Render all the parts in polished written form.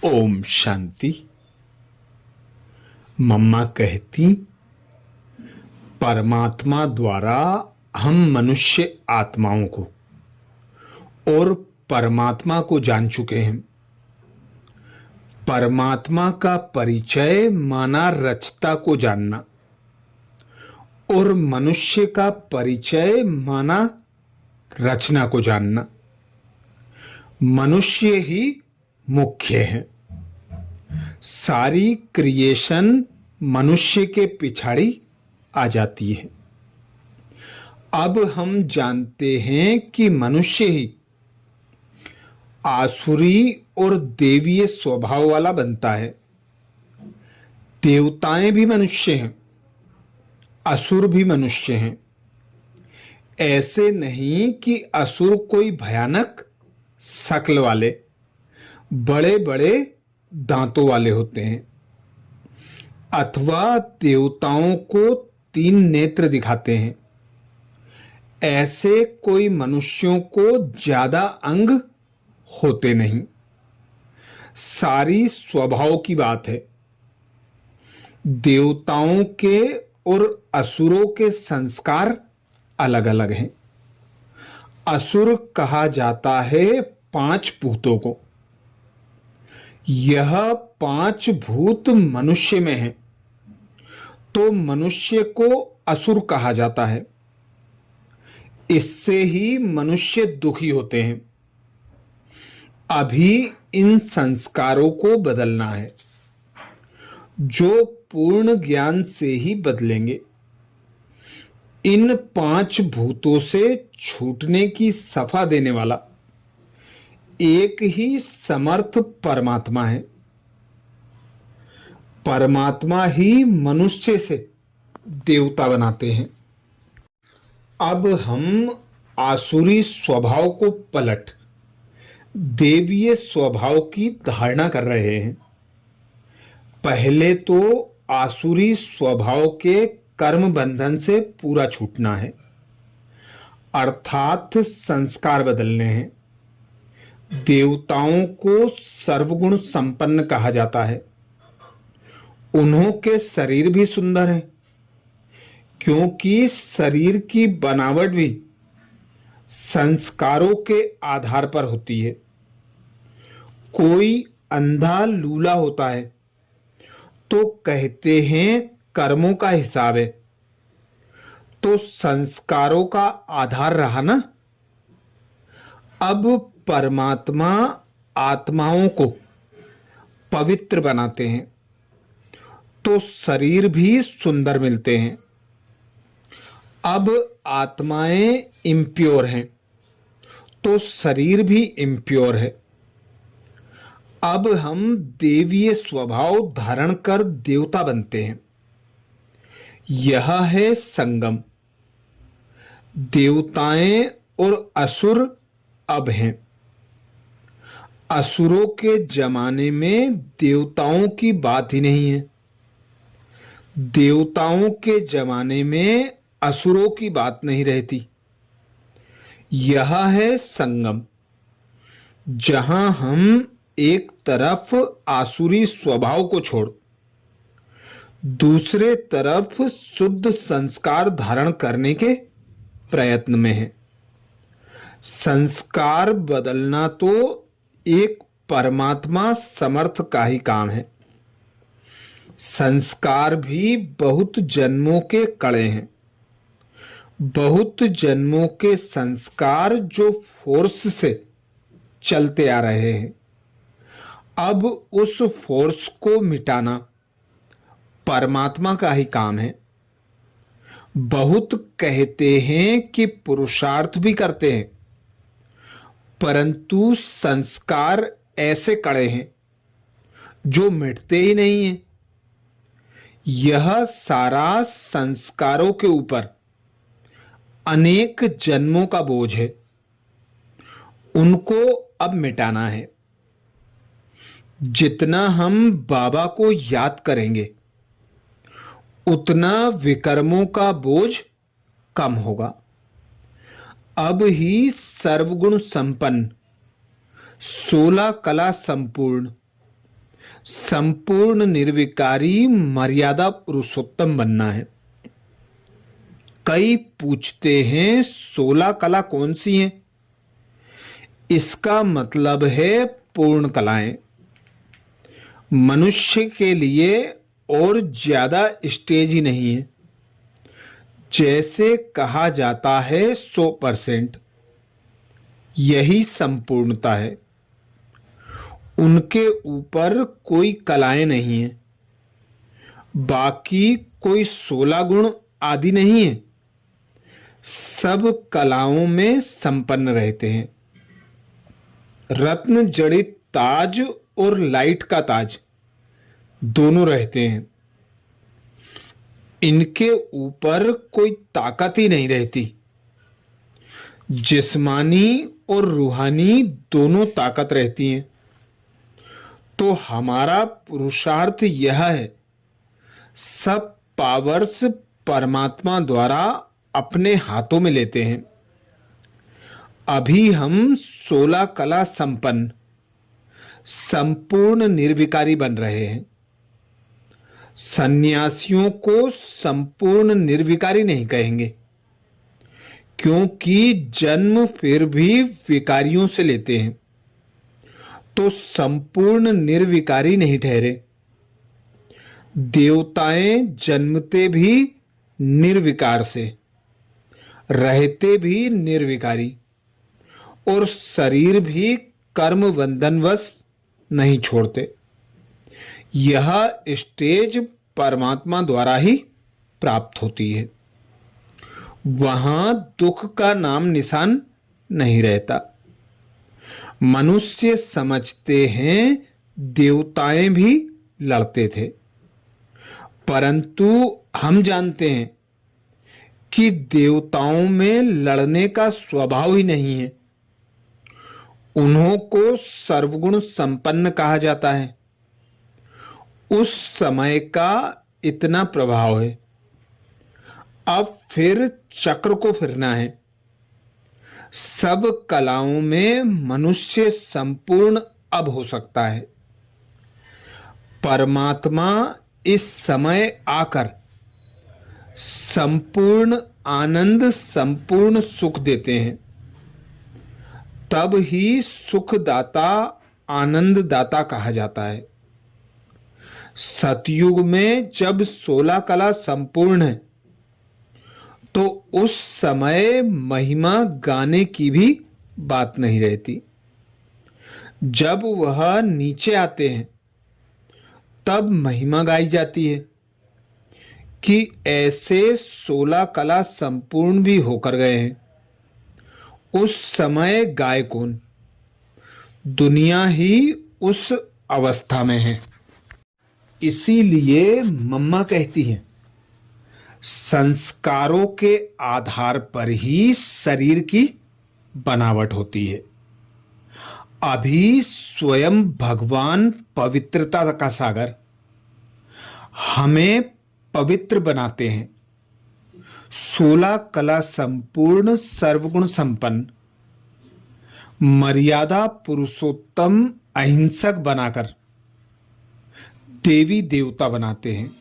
ओम शांति। मम्मा कहती, परमात्मा द्वारा हम मनुष्य आत्माओं को और परमात्मा को जान चुके हैं। परमात्मा का परिचय माना रचता को जानना और मनुष्य का परिचय माना रचना को जानना। मनुष्य ही मुख्य है। सारी क्रिएशन मनुष्य के पिछाड़ी आ जाती है। अब हम जानते हैं कि मनुष्य ही आसुरी और देवीय स्वभाव वाला बनता है। देवताएं भी मनुष्य हैं, असुर भी मनुष्य हैं। ऐसे नहीं कि असुर कोई भयानक शक्ल वाले, बड़े बड़े दांतों वाले होते हैं, अथवा देवताओं को 3 नेत्र दिखाते हैं। ऐसे कोई मनुष्यों को ज्यादा अंग होते नहीं। सारी स्वभाव की बात है। देवताओं के और असुरों के संस्कार अलग अलग हैं। असुर कहा जाता है 5 भूतों को। यह 5 भूत मनुष्य में है, तो मनुष्य को असुर कहा जाता है। इससे ही मनुष्य दुखी होते हैं। अभी इन संस्कारों को बदलना है, जो पूर्ण ज्ञान से ही बदलेंगे। इन 5 भूतों से छूटने की सफा देने वाला एक ही समर्थ परमात्मा है। परमात्मा ही मनुष्य से देवता बनाते हैं। अब हम आसुरी स्वभाव को पलट देवीय स्वभाव की धारणा कर रहे हैं। पहले तो आसुरी स्वभाव के कर्म बंधन से पूरा छूटना है, अर्थात संस्कार बदलने हैं। देवताओं को सर्वगुण संपन्न कहा जाता है। उन्हों के शरीर भी सुंदर हैं, क्योंकि शरीर की बनावट भी संस्कारों के आधार पर होती है। कोई अंधा लूला होता है तो कहते हैं कर्मों का हिसाब है, तो संस्कारों का आधार रहा ना। अब परमात्मा आत्माओं को पवित्र बनाते हैं, तो शरीर भी सुंदर मिलते हैं। अब आत्माएं इम्प्योर हैं, तो शरीर भी इम्प्योर है। अब हम देवीय स्वभाव धारण कर देवता बनते हैं। यह है संगम। देवताएं और असुर अब हैं। असुरों के जमाने में देवताओं की बात ही नहीं है। देवताओं के जमाने में असुरों की बात नहीं रहती। यह है संगम, जहां हम एक तरफ आसुरी स्वभाव को छोड़ दूसरे तरफ शुद्ध संस्कार धारण करने के प्रयत्न में हैं। संस्कार बदलना तो एक परमात्मा समर्थ का ही काम है। संस्कार भी बहुत जन्मों के कड़े हैं। बहुत जन्मों के संस्कार जो फोर्स से चलते आ रहे हैं। अब उस फोर्स को मिटाना परमात्मा का ही काम है। बहुत कहते हैं कि पुरुषार्थ भी करते हैं, परंतु संस्कार ऐसे कड़े हैं जो मिटते ही नहीं हैं। यह सारा संस्कारों के ऊपर अनेक जन्मों का बोझ है। उनको अब मिटाना है। जितना हम बाबा को याद करेंगे, उतना विकर्मों का बोझ कम होगा। अब ही सर्वगुण संपन्न, 16 कला संपूर्ण संपूर्ण निर्विकारी मर्यादा पुरुषोत्तम बनना है। कई पूछते हैं 16 कला कौन सी हैं? इसका मतलब है पूर्ण कलाएं। मनुष्य के लिए और ज्यादा स्टेज ही नहीं है। जैसे कहा जाता है 100%, यही संपूर्णता है। उनके ऊपर कोई कलाएं नहीं है, बाकी कोई 16 गुण आदि नहीं है। सब कलाओं में संपन्न रहते हैं। रत्न जड़ित ताज और लाइट का ताज दोनों रहते हैं। इनके ऊपर कोई ताकत ही नहीं रहती। जिस्मानी और रूहानी दोनों ताकत रहती हैं। तो हमारा पुरुषार्थ यह है, सब पावर्स परमात्मा द्वारा अपने हाथों में लेते हैं। अभी हम 16 कला संपन्न संपूर्ण निर्विकारी बन रहे हैं। सन्यासियों को संपूर्ण निर्विकारी नहीं कहेंगे, क्योंकि जन्म फिर भी विकारियों से लेते हैं, तो संपूर्ण निर्विकारी नहीं ठहरे। देवताएं जन्मते भी निर्विकार से, रहते भी निर्विकारी, और शरीर भी कर्म बंधनवश नहीं छोड़ते। यह स्टेज परमात्मा द्वारा ही प्राप्त होती है। वहां दुख का नाम निशान नहीं रहता। मनुष्य समझते हैं देवताएं भी लड़ते थे, परंतु हम जानते हैं कि देवताओं में लड़ने का स्वभाव ही नहीं है। उन्हों को सर्वगुण संपन्न कहा जाता है। उस समय का इतना प्रभाव है। अब फिर चक्र को फिरना है। सब कलाओं में मनुष्य संपूर्ण अब हो सकता है। परमात्मा इस समय आकर संपूर्ण आनंद, संपूर्ण सुख देते हैं। तब ही सुखदाता, आनंददाता कहा जाता है। सतयुग में जब 16 कला संपूर्ण है, तो उस समय महिमा गाने की भी बात नहीं रहती। जब वह नीचे आते हैं, तब महिमा गाई जाती है कि ऐसे 16 कला संपूर्ण भी होकर गए हैं। उस समय गाय कौन? दुनिया ही उस अवस्था में है। इसीलिए मम्मा कहती हैं, संस्कारों के आधार पर ही शरीर की बनावट होती है। अभी स्वयं भगवान पवित्रता का सागर हमें पवित्र बनाते हैं। 16 कला संपूर्ण, सर्वगुण संपन्न, मर्यादा पुरुषोत्तम, अहिंसक बनाकर देवी देवता बनाते हैं।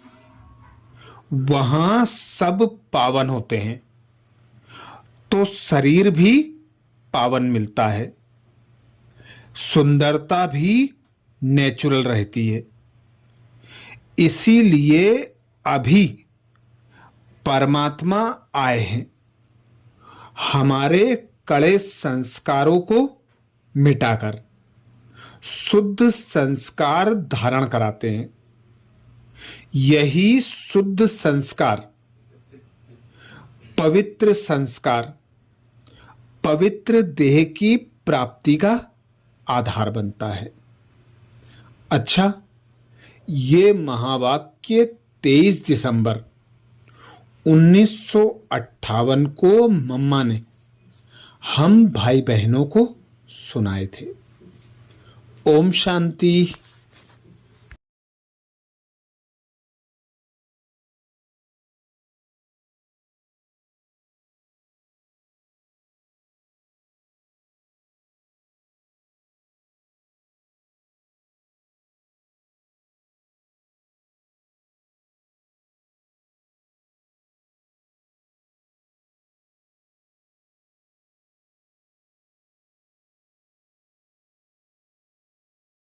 वहां सब पावन होते हैं, तो शरीर भी पावन मिलता है। सुंदरता भी नेचुरल रहती है। इसीलिए अभी परमात्मा आए हैं, हमारे कड़े संस्कारों को मिटाकर शुद्ध संस्कार धारण कराते हैं। यही शुद्ध संस्कार, पवित्र संस्कार, पवित्र देह की प्राप्ति का आधार बनता है। अच्छा, ये महावाक्य 23 दिसंबर 1958 को मम्मा ने हम भाई बहनों को सुनाए थे। ओम शांति।